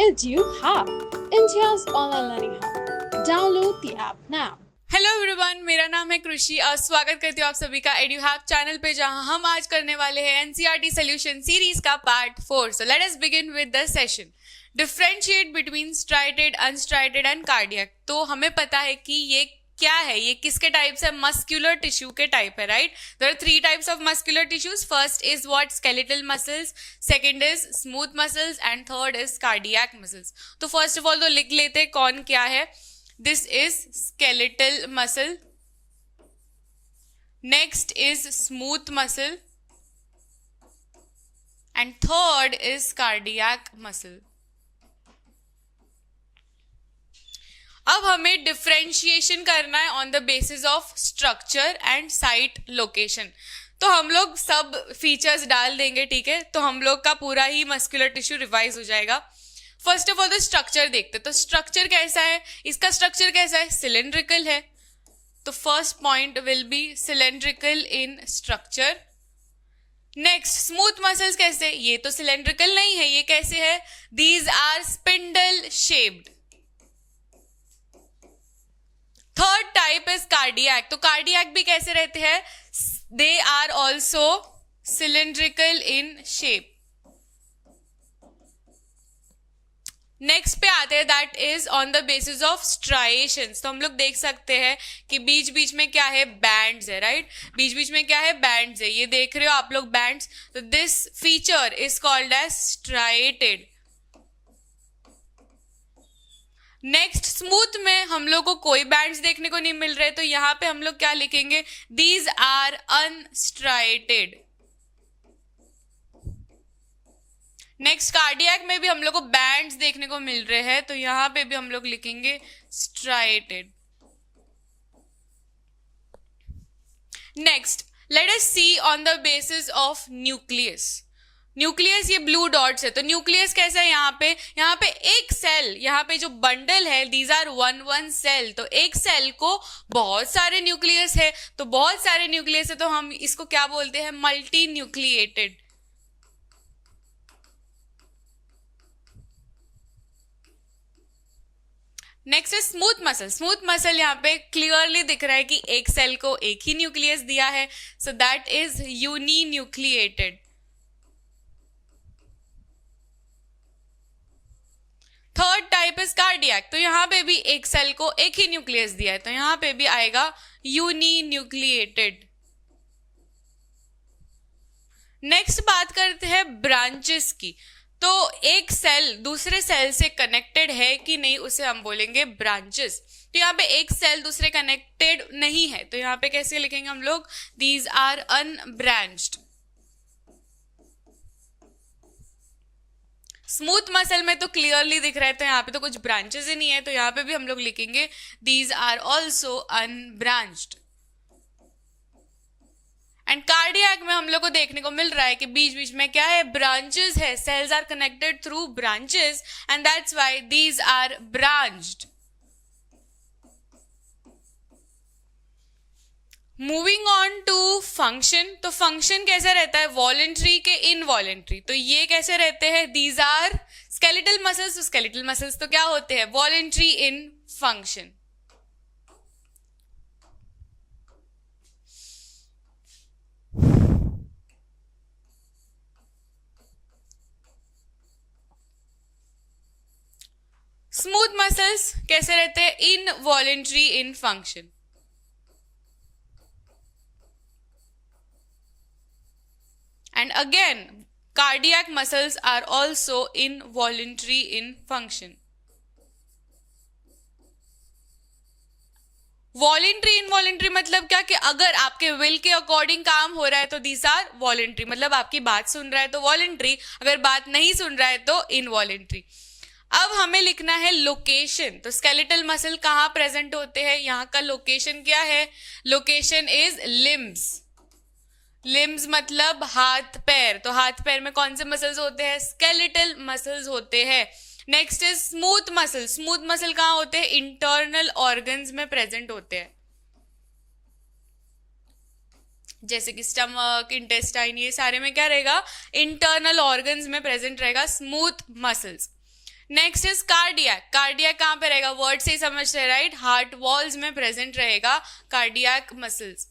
EduHub, India's online learning hub. Download the app now. Hello everyone, मेरा नाम है कृषि और स्वागत करती हूँ आप सभी का एड्यूहैक चैनल पे, जहां हम आज करने वाले हैं एनसीईआरटी सॉल्यूशन सीरीज का part 4। So let us begin with the session. Differentiate between striated, unstriated and cardiac. तो हमें पता है कि ये क्या है, ये किसके टाइप्स है, मस्कुलर टिश्यू के टाइप है, right. There are 3 types of muscular tissues. First is what, skeletal muscles, second is smooth muscles and third is cardiac muscles. तो फर्स्ट ऑफ ऑल तो लिख लेते हैं कौन क्या है। This is skeletal muscle. Next is smooth muscle. And third is cardiac muscle. अब हमें डिफरेंशिएशन करना है on the basis of structure and site location. तो हम लोग सब फीचर्स डाल देंगे, ठीक है। तो हम लोग का पूरा ही मस्कुलर टिश्यू रिवाइज हो जाएगा। फर्स्ट ऑफ ऑल तो स्ट्रक्चर देखते। तो स्ट्रक्चर कैसा है, इसका स्ट्रक्चर कैसा है, सिलेंड्रिकल है। तो first point will be cylindrical in structure. Next, smooth muscles कैसे, ये तो सिलेंड्रिकल नहीं है, ये कैसे है, these are spindle shaped. Third type is cardiac. तो कार्डियक भी कैसे रहते हैं, they are also cylindrical in shape. Next पे आते हैं, that is on the basis of striations. तो हम लोग देख सकते हैं कि बीच बीच में क्या है, बैंड्स है, राइट। बीच बीच में क्या है, बैंड्स है, ये देख रहे हो आप लोग बैंड्स। तो this feature is called as striated. Next, smooth में हम लोग को कोई बैंड्स देखने को नहीं मिल रहे, तो यहां पे हम लोग क्या लिखेंगे, दीज आर अनस्ट्राइएटेड। नेक्स्ट, कार्डियक में भी हम लोग को बैंड्स देखने को मिल रहे हैं, तो यहां पे भी हम लोग लिखेंगे striated. Next, let us see on the basis of nucleus. Nucleus ये ब्लू डॉट्स है। तो न्यूक्लियस कैसा है, यहाँ पे एक सेल, यहाँ पे जो बंडल है, दीज आर वन सेल। तो एक सेल को बहुत सारे न्यूक्लियस है, तो बहुत सारे न्यूक्लियस है, तो हम इसको क्या बोलते हैं, मल्टी न्यूक्लिएटेड। नेक्स्ट है स्मूथ मसल। स्मूथ मसल यहाँ पे क्लियरली दिख रहा है कि एक सेल को एक ही न्यूक्लियस दिया है, so that is uninucleated. Third type is cardiac. तो यहाँ पे भी एक सेल को एक ही न्यूक्लियस दिया है, तो यहाँ पे भी आएगा यूनी न्यूक्लिएटेड। नेक्स्ट बात करते हैं ब्रांचेस की। तो एक सेल दूसरे सेल से कनेक्टेड है कि नहीं, उसे हम बोलेंगे ब्रांचेस। तो यहाँ पे एक सेल दूसरे कनेक्टेड नहीं है, तो यहाँ पे कैसे लिखेंगे हम लोग, these are unbranched. Smooth muscle में तो क्लियरली दिख रहा है, तो यहाँ पे तो कुछ ब्रांचेस ही नहीं है, तो यहाँ पे भी हम लोग लिखेंगे these are also unbranched. And cardiac में हम लोग को देखने को मिल रहा है कि बीच बीच में क्या है, ब्रांचेस है, cells are connected through branches and that's why these are branched. Moving on to function. तो फंक्शन कैसा रहता है, वॉलेंट्री के इनवॉलेंट्री। तो ये कैसे रहते हैं, दीज आर स्केलेटल मसल्स। तो स्केलेटल मसल्स तो क्या होते हैं, वॉलेंट्री इन फंक्शन। स्मूथ मसल्स कैसे रहते हैं, involuntary in function. And again, cardiac muscles are also involuntary in function. Voluntary involuntary मतलब क्या, कि अगर आपके विल के अकॉर्डिंग काम हो रहा है तो दीज आर वॉलेंट्री, मतलब आपकी बात सुन रहा है तो वॉलेंट्री, अगर बात नहीं सुन रहा है तो इनवॉलेंट्री। अब हमें लिखना है लोकेशन। तो स्केलेटल मसल कहाँ प्रेजेंट होते हैं, यहाँ का लोकेशन क्या है, लोकेशन इज लिम्स। लिम्स मतलब हाथ पैर। तो हाथ पैर में कौन से मसल्स होते हैं, स्केलेटल मसल्स होते हैं। Next is smooth muscle. Smooth muscle कहाँ होते हैं, इंटरनल ऑर्गन्स में प्रेजेंट होते हैं, जैसे कि स्टमक, इंटेस्टाइन, ये सारे में क्या रहेगा, इंटरनल ऑर्गन्स में प्रेजेंट रहेगा smooth muscles. Next is cardiac. Cardiac कहाँ पे रहेगा? वर्ड से ही समझते हैं राइट. हार्ट वॉल्स में प्रेजेंट रहेगा कार्डियक मसल्स.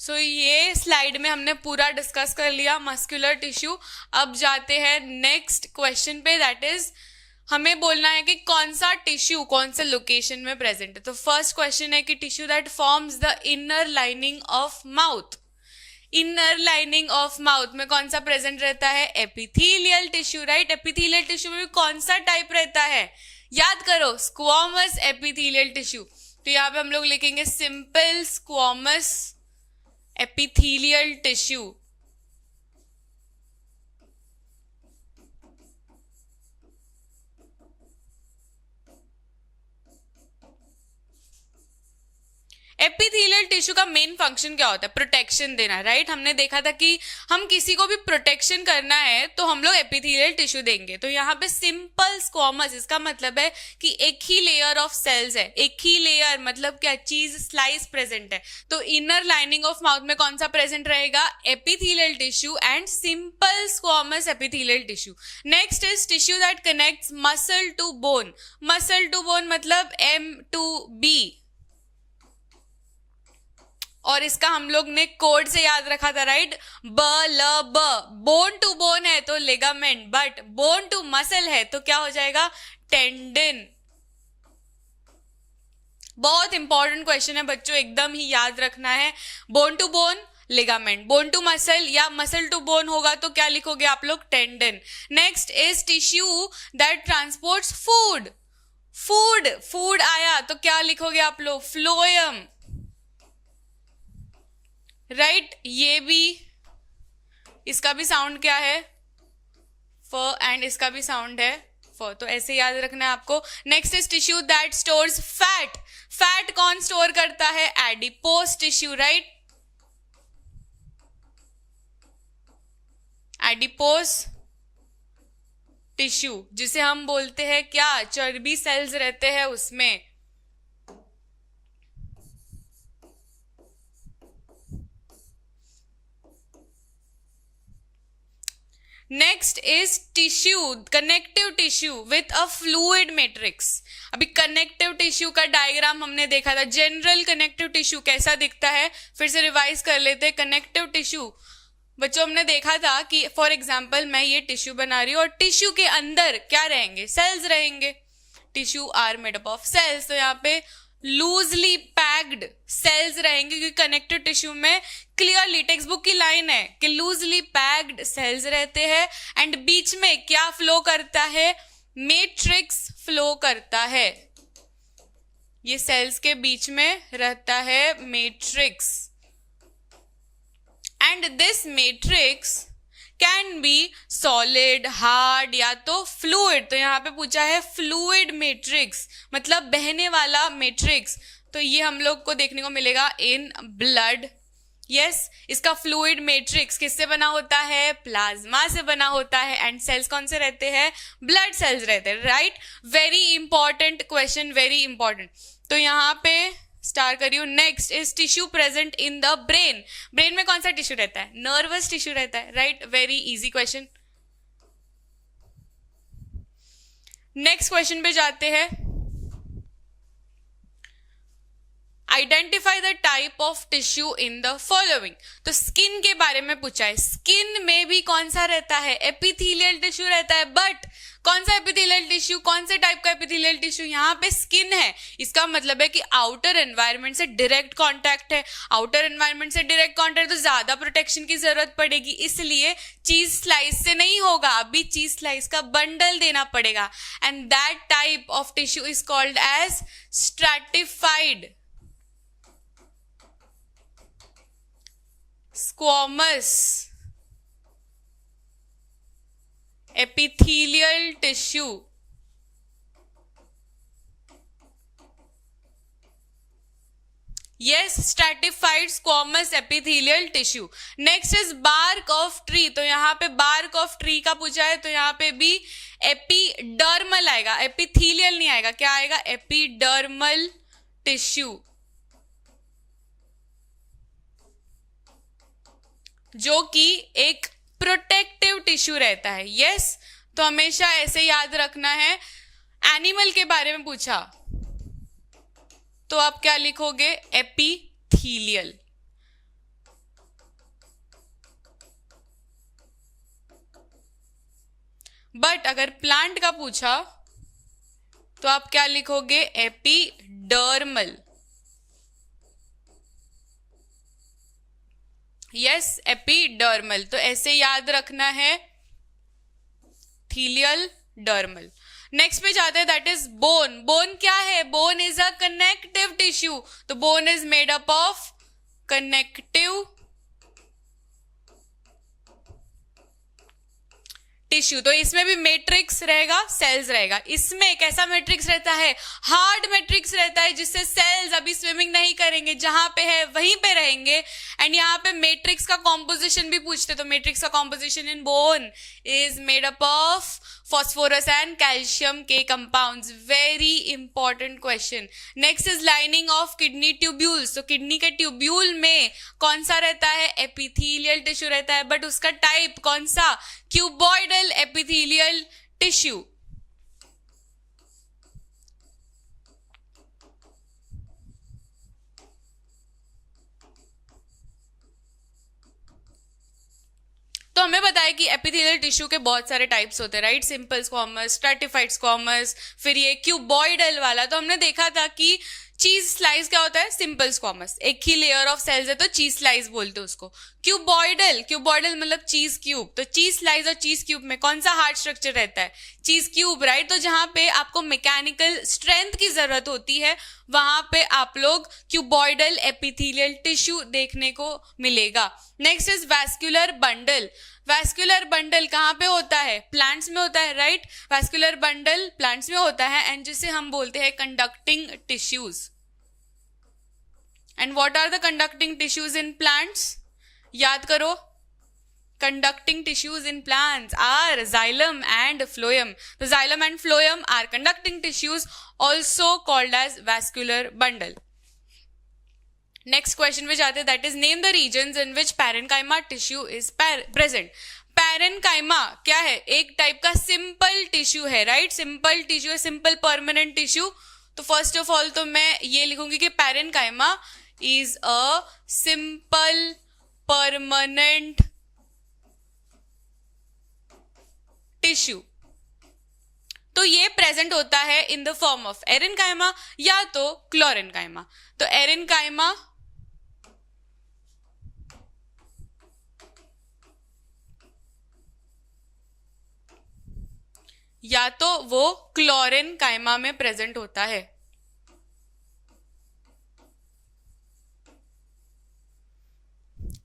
सो ये स्लाइड में हमने पूरा डिस्कस कर लिया मस्कुलर टिश्यू. अब जाते हैं नेक्स्ट क्वेश्चन पे, दैट इज हमें बोलना है कि कौन सा टिश्यू कौन से लोकेशन में प्रेजेंट है. तो फर्स्ट क्वेश्चन है कि tissue that forms the inner lining of mouth. Inner lining of mouth में कौन सा प्रेजेंट रहता है? Epithelial tissue right. Epithelial tissue में भी कौन सा टाइप रहता है? याद करो, स्क्वॉमस एपिथेलियल टिश्यू. तो यहाँ पे हम लोग लिखेंगे simple squamous epithelial tissue. Epithelial tissue का मेन फंक्शन क्या होता है? प्रोटेक्शन देना राइट. हमने देखा था कि हम किसी को भी प्रोटेक्शन करना है तो हम लोग एपिथेलियल टिश्यू देंगे. तो यहाँ पे सिंपल स्क्वॉमस, इसका मतलब है कि एक ही लेयर ऑफ सेल्स है. एक ही लेयर मतलब क्या? चीज स्लाइस प्रेजेंट है. तो इनर लाइनिंग ऑफ माउथ में कौन सा प्रेजेंट रहेगा? Epithelial tissue and simple squamous epithelial tissue. Next is tissue that connects muscle to bone. Muscle to bone मतलब M2B. और इसका हम लोग ने कोड से याद रखा था right. B. Bone to bone है तो ligament, but bone to muscle है तो क्या हो जाएगा? टेंडन. बहुत इंपॉर्टेंट क्वेश्चन है बच्चों, एकदम ही याद रखना है. Bone to bone ligament, bone to muscle या मसल टू बोन होगा तो क्या लिखोगे आप लोग? Tendon. Next is tissue that transports food. Food आया तो क्या लिखोगे आप लोग? Phloem right. ये भी, इसका भी साउंड क्या है? फ. एंड इसका भी साउंड है फ. तो ऐसे याद रखना है आपको. Next is tissue that stores fat. Fat कौन स्टोर करता है? Adipose tissue right. Adipose tissue जिसे हम बोलते हैं क्या? चर्बी सेल्स रहते हैं उसमें. Next is tissue, connective tissue with a fluid matrix. अभी कनेक्टिव टिश्यू का डायग्राम हमने देखा था. जनरल कनेक्टिव टिश्यू कैसा दिखता है? फिर से रिवाइज कर लेते हैं. कनेक्टिव टिश्यू बच्चों हमने देखा था कि फॉर एग्जाम्पल मैं ये टिश्यू बना रही हूँ और टिश्यू के अंदर क्या रहेंगे? सेल्स रहेंगे. Tissue are made up of cells. तो यहाँ पे लूजली पैक्ड सेल्स रहेंगे क्योंकि कनेक्टिव टिश्यू में क्लियरली टेक्स्ट बुक की लाइन है कि लूजली पैक्ड सेल्स रहते हैं. एंड बीच में क्या फ्लो करता है? मैट्रिक्स फ्लो करता है. ये सेल्स के बीच में रहता है matrix. And this matrix can be solid, hard या तो फ्लूइड. तो यहाँ पे पूछा है फ्लूइड मैट्रिक्स मतलब बहने वाला मैट्रिक्स. तो ये हम लोग को देखने को मिलेगा इन ब्लड. यस, इसका फ्लूइड मैट्रिक्स किससे बना होता है? प्लाज्मा से बना होता है. एंड सेल्स कौन से रहते हैं? ब्लड सेल्स रहते हैं right. Very important question, very important. तो यहाँ पे स्टार करियो. Next is tissue present in the brain. Brain में कौन सा टिश्यू रहता है? नर्वस टिश्यू रहता है right. Very easy question. Next question पे जाते हैं. Identify the type of tissue in the following. तो स्किन के बारे में पूछा है. स्किन में भी कौन सा रहता है? एपिथेलियल टिश्यू रहता है. बट कौन सा एपिथेलियल टिश्यू? कौन से टाइप का एपिथेलियल टिश्यू? यहाँ पे स्किन है. इसका मतलब है कि आउटर एनवायरनमेंट से डायरेक्ट कांटेक्ट है. आउटर एनवायरनमेंट से डायरेक्ट कांटेक्ट तो ज्यादा प्रोटेक्शन की जरूरत पड़ेगी, इसलिए चीज स्लाइस से नहीं होगा. अभी चीज स्लाइस का बंडल देना पड़ेगा. And that type of tissue is called as stratified squamous epithelial tissue. Yes, stratified squamous epithelial tissue. Next is bark of tree. तो यहाँ पे bark of tree का पूछा है तो यहाँ पे भी epidermal आएगा, epithelial नहीं आएगा. क्या आएगा? epidermal tissue, जो कि एक प्रोटेक्टिव टिश्यू रहता है। यस, तो हमेशा ऐसे याद रखना है। एनिमल के बारे में पूछा तो आप क्या लिखोगे? एपिथीलियल। बट अगर प्लांट का पूछा तो आप क्या लिखोगे? एपिडर्मल। Yes, epidermal. तो ऐसे याद रखना है, थीलियल, डर्मल। नेक्स्ट पे जाते हैं, दैट इज बोन। बोन क्या है? Bone is a connective tissue. तो bone is made up of connective tissue. तो इसमें भी मैट्रिक्स रहेगा, सेल्स रहेगा। इसमें कैसा मैट्रिक्स रहता है? हार्ड मैट्रिक्स रहता है, जिससे सेल्स अभी स्विमिंग नहीं करेंगे, जहां पे है वहीं पे रहेंगे। एंड यहाँ पे मैट्रिक्स का कॉम्पोजिशन भी पूछते, तो मैट्रिक्स का composition in bone is made up of phosphorus and calcium के compounds. Very important question. Next is lining of kidney tubules. तो किडनी के ट्यूब्यूल में कौन सा रहता है? एपिथेलियल टिश्यू रहता है, बट उसका टाइप कौन सा? Cuboidal epithelial tissue. तो हमें बताया कि एपिथेलियल टिश्यू के बहुत सारे टाइप्स होते हैं, right? Simple squamous, stratified squamous, फिर ये क्यूबॉइडल वाला। तो हमने देखा था कि चीज स्लाइस क्या होता है? सिंपल स्क्वामस, एक ही लेयर ऑफ सेल्स है तो चीज स्लाइस बोलते हैं उसको। क्यूबॉइडल, क्यूबॉइडल मतलब चीज क्यूब। तो चीज स्लाइस और चीज क्यूब में कौन सा हार्ड स्ट्रक्चर रहता है? चीज क्यूब, राइट? तो जहां पे आपको मैकेनिकल स्ट्रेंथ की जरूरत होती है, वहां पे आप लोग क्यूबॉइडल एपिथेलियल टिश्यू देखने को मिलेगा। Next is vascular bundle. Vascular bundle कहाँ पे होता है? प्लांट्स में होता है, राइट? वैस्कुलर बंडल प्लांट्स में होता है, एंड जिसे हम बोलते हैं conducting tissues. And what are the conducting tissues in plants? याद करो, conducting tissues in plants are xylem and phloem. The xylem and phloem are conducting tissues, also called as vascular bundle. Next question पे जाते हैं, that is name the regions in which parenchyma tissue is present. Parenchyma क्या है? एक type का simple tissue है, right? Simple tissue है, simple permanent tissue. तो फर्स्ट ऑफ ऑल तो मैं ये लिखूंगी कि parenchyma is a simple permanent tissue. तो ये प्रेजेंट होता है in the form of aerenchyma या तो क्लोरेनकाइमा। तो एरेनकाइमा या तो वो क्लोरेनकाइमा में प्रेजेंट होता है।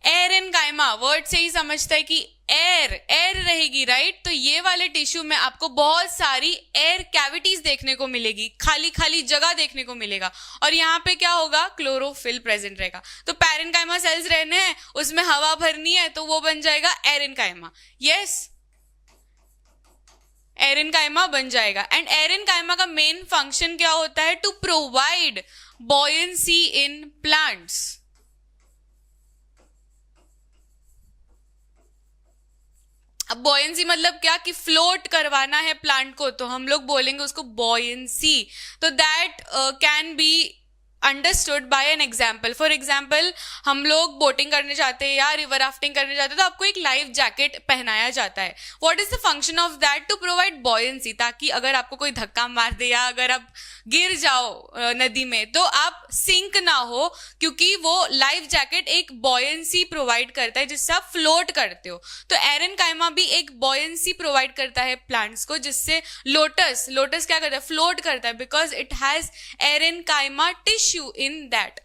एरेनकाइमा वर्ड से ही समझता है कि एयर रहेगी, राइट? तो ये वाले टिश्यू में आपको बहुत सारी एयर कैविटीज देखने को मिलेगी, खाली खाली जगह देखने को मिलेगा, और यहाँ पे क्या होगा? क्लोरोफिल प्रेजेंट रहेगा। तो पैरेनकाइमा सेल्स रहने हैं, उसमें हवा भरनी है, तो वो बन जाएगा एरेनकाइमा। यस, एरेनकाइमा बन जाएगा। एंड एरेनकाइमा का मेन फंक्शन क्या होता है? To provide buoyancy in plants. अब बॉयंसी मतलब क्या? कि फ्लोट करवाना है प्लांट को, तो हम लोग बोलेंगे उसको बॉयंसी। तो that can be understood by an example. For example, हम लोग बोटिंग करने जाते हैं या रिवर राफ्टिंग करने जाते हैं, तो आपको एक लाइफ जैकेट पहनाया जाता है। What is the function of that? To provide buoyancy, ताकि अगर आपको कोई धक्का मार दे या अगर आप गिर जाओ नदी में तो आप सिंक ना हो, क्योंकि वो लाइफ जैकेट एक बॉयंसी प्रोवाइड करता है जिससे आप फ्लोट करते हो। तो एरेनकाइमा भी एक बॉयंसी प्रोवाइड करता है प्लांट्स को, जिससे लोटस क्या करता है? फ्लोट करता है, because it has aerenchyma tissue in that.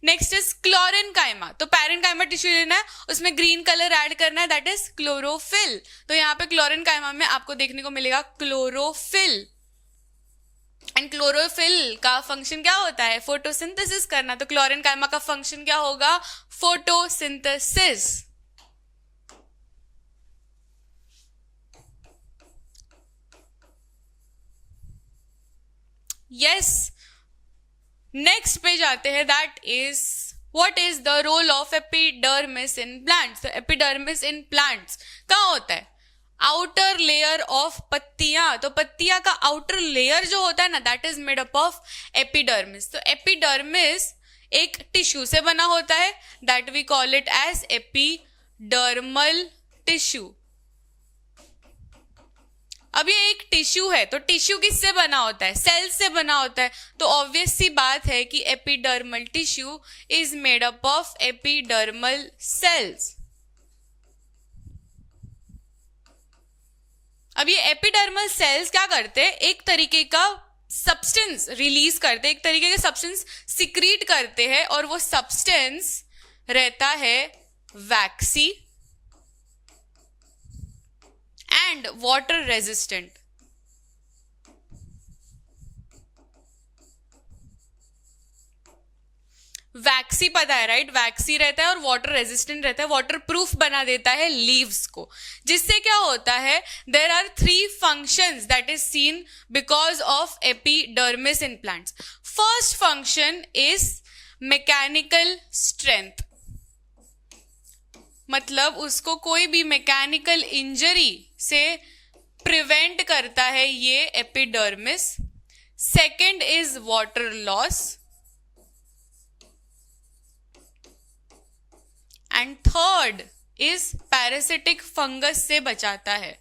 Next is chlorenchyma. तो पैरेनकाइमा टिश्यू लेना है, उसमें ग्रीन कलर ऐड करना है, दैट इज क्लोरोफिल। तो यहाँ पे क्लोरेनकाइमा में आपको देखने को मिलेगा क्लोरोफिल। एंड क्लोरोफिल का फंक्शन क्या होता है? फोटोसिंथेसिस करना। तो क्लोरेनकाइमा का फंक्शन क्या होगा? फोटोसिंथेसिस। नेक्स्ट पे जाते हैं, that is What is the role of epidermis in plants? तो epidermis in plants कहाँ होता है? आउटर लेयर ऑफ पत्तियां. तो पत्तियां का आउटर लेयर जो होता है ना, that is made up of epidermis. तो एपिडर्मिस एक टिश्यू से बना होता है, that we call it as epidermal tissue. अब ये एक टिश्यू है, तो टिश्यू किससे बना होता है? सेल्स से बना होता है. तो ऑब्वियस सी बात है कि epidermal tissue is made up of epidermal cells. अब ये एपिडर्मल सेल्स क्या करते हैं? एक तरीके का सब्सटेंस रिलीज करते हैं, एक तरीके का सब्सटेंस सिक्रीट करते हैं, और वो सब्सटेंस रहता है वैक्सी एंड वाटर रेजिस्टेंट. वैक्सी पता है राइट? वैक्सी रहता है और वाटर रेजिस्टेंट रहता है, वाटर प्रूफ बना देता है लीव्स को. जिससे क्या होता है? There are 3 functions that is seen because of epidermis in plants. First function is mechanical strength, मतलब उसको कोई भी मैकेनिकल इंजरी से प्रिवेंट करता है ये epidermis. Second is water loss, and third is parasitic fungus से बचाता है.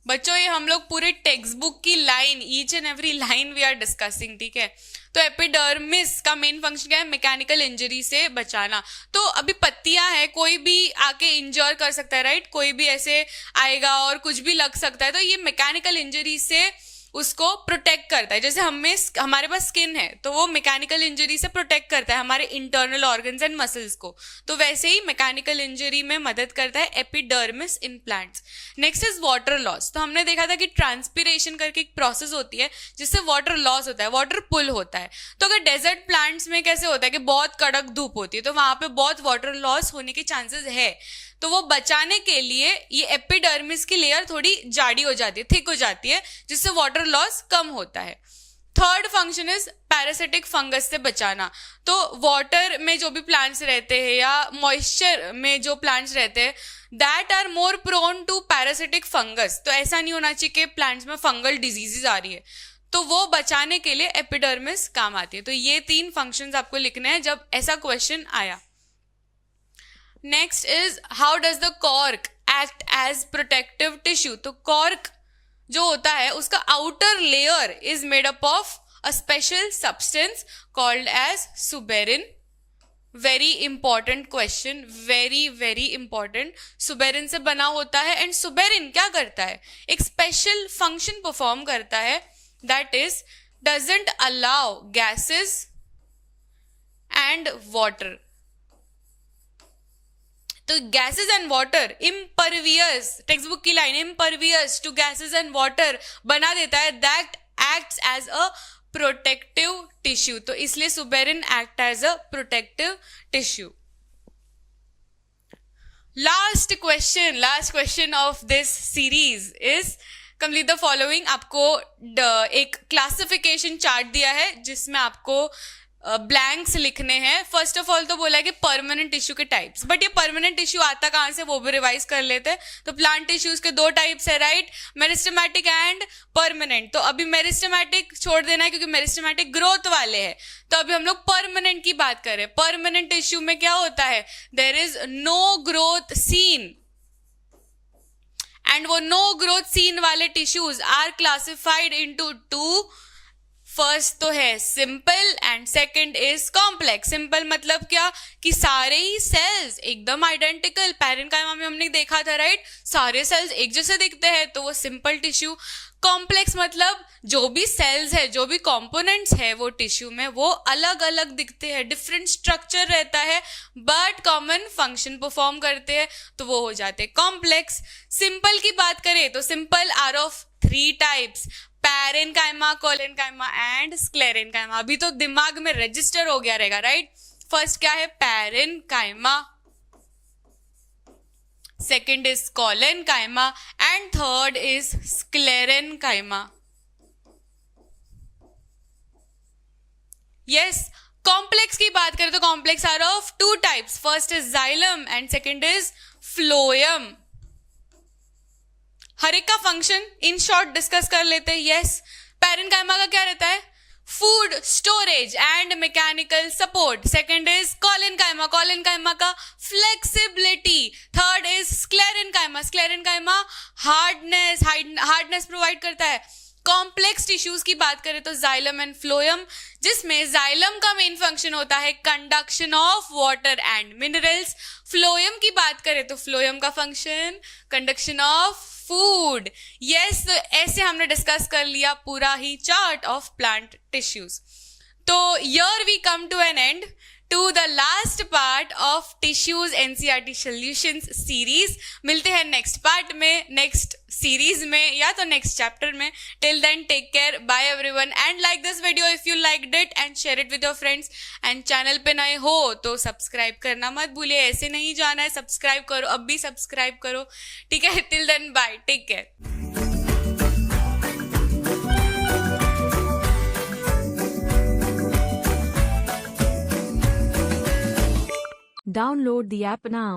बच्चों ये हम लोग पूरे टेक्स्ट बुक की line, each and every line we are discussing, ठीक है? तो एपिडर्मिस का मेन फंक्शन क्या है? मैकेनिकल इंजरी से बचाना. तो अभी पत्तियां हैं, कोई भी आके इंजर कर सकता है राइट? कोई भी ऐसे आएगा और कुछ भी लग सकता है, तो ये मैकेनिकल इंजरी से उसको प्रोटेक्ट करता है. जैसे हमारे पास स्किन है, तो वो मैकेनिकल इंजरी से प्रोटेक्ट करता है हमारे इंटरनल ऑर्गन्स एंड मसल्स को. तो वैसे ही मैकेनिकल इंजरी में मदद करता है epidermis in plants. Next is water loss. तो हमने देखा था कि ट्रांसपिरेशन करके एक प्रोसेस होती है जिससे वाटर लॉस होता है, वाटर पुल होता है. तो अगर डेजर्ट प्लांट्स में कैसे होता है कि बहुत कड़क धूप होती है, तो वहां पे बहुत वाटर लॉस होने के चांसेस है. तो वो बचाने के लिए ये एपिडर्मिस की लेयर थोड़ी जाड़ी हो जाती है, थिक हो जाती है, जिससे वाटर लॉस कम होता है. Third function is parasitic fungus से बचाना. तो वाटर में जो भी प्लांट्स रहते हैं या मॉइस्चर में जो प्लांट्स रहते हैं, that are more prone to parasitic fungus. तो ऐसा नहीं होना चाहिए कि प्लांट्स में फंगल डिजीजेस आ रही है, तो वो बचाने के लिए एपिडर्मिस काम आती है. तो ये 3 फंक्शंस आपको लिखने हैं जब ऐसा क्वेश्चन आया. Next is how does the cork act as protective tissue. तो कॉर्क जो होता है उसका outer layer is made up of a special substance called as suberin. Very important question, very very important. Suberin से बना होता है, एंड सुबेरिन क्या करता है? एक स्पेशल फंक्शन परफॉर्म करता है, that is doesn't allow gases and water. तो gases and water impervious, text book की line, impervious to gases and water बना देता है, that acts as a protective tissue. तो इसलिए suberin act as a protective tissue. Last question of this series is complete the following. आपको एक classification chart दिया है जिसमें आपको ब्लैंक्स लिखने हैं. फर्स्ट ऑफ ऑल तो बोला है कि परमानेंट टिश्यू के टाइप्स, बट ये परमानेंट टिश्यू आता कहां से वो भी रिवाइज कर लेते हैं. तो प्लांट टिश्यूज के 2 टाइप्स है राइट? Meristematic and permanent. तो अभी मेरिस्टेमेटिक छोड़ देना है क्योंकि मेरिस्टेमेटिक ग्रोथ वाले हैं. तो अभी हम लोग परमानेंट की बात करें. परमानेंट टिश्यू में क्या होता है? There is no growth seen, and वो नो ग्रोथ सीन वाले tissues are classified into 2. First तो है simple and second is complex. Simple मतलब क्या? कि सारे ही सेल्स एकदम आइडेंटिकल, पैरेन्काइमा में हमने देखा था राइट? सारे सेल्स एक जैसे दिखते हैं, तो वो सिंपल टिश्यू. कॉम्प्लेक्स मतलब जो भी सेल्स है, जो भी कंपोनेंट्स है वो टिश्यू में, वो अलग अलग दिखते हैं, डिफरेंट स्ट्रक्चर रहता है, बट कॉमन फंक्शन परफॉर्म करते हैं, तो वो हो जाते हैं कॉम्प्लेक्स. सिंपल की बात करें तो simple are of 3 types, parenchyma, collenchyma and sclerenchyma. अभी तो दिमाग में रजिस्टर हो गया रहेगा राइट? फर्स्ट क्या है? Parenchyma, second is collenchyma and third is sclerenchyma. Yes, complex की बात करें तो complex are of two types, first is xylem and second is phloem. हर एक का फंक्शन इन शॉर्ट डिस्कस कर लेते हैं. यस, पैरेन्काइमा का क्या रहता है? Food storage and mechanical support. Second is collenchyma, collenchyma का flexibility. Third is sclerenchyma, sclerenchyma hardness provide करता है. कॉम्प्लेक्स टिश्यूज की बात करें तो जाइलम एंड फ्लोएम, जिसमें जाइलम का मेन फंक्शन होता है conduction of water and minerals. Phloem की बात करें तो फ्लोएम का function conduction of food. Yes, तो ऐसे हमने डिस्कस कर लिया पूरा ही चार्ट ऑफ प्लांट टिश्यूज. तो here we come to an end to the last part of tissues NCERT solutions series. मिलते हैं नेक्स्ट पार्ट में, नेक्स्ट सीरीज में या तो नेक्स्ट चैप्टर में. Till then take care, bye everyone and like this video if you liked it and share it with your friends. And channel पे नए हो तो सब्सक्राइब करना मत भूलिए, ऐसे नहीं जाना है, सब्सक्राइब करो, अब भी सब्सक्राइब करो. ठीक है, till then bye, take care. Download the app now.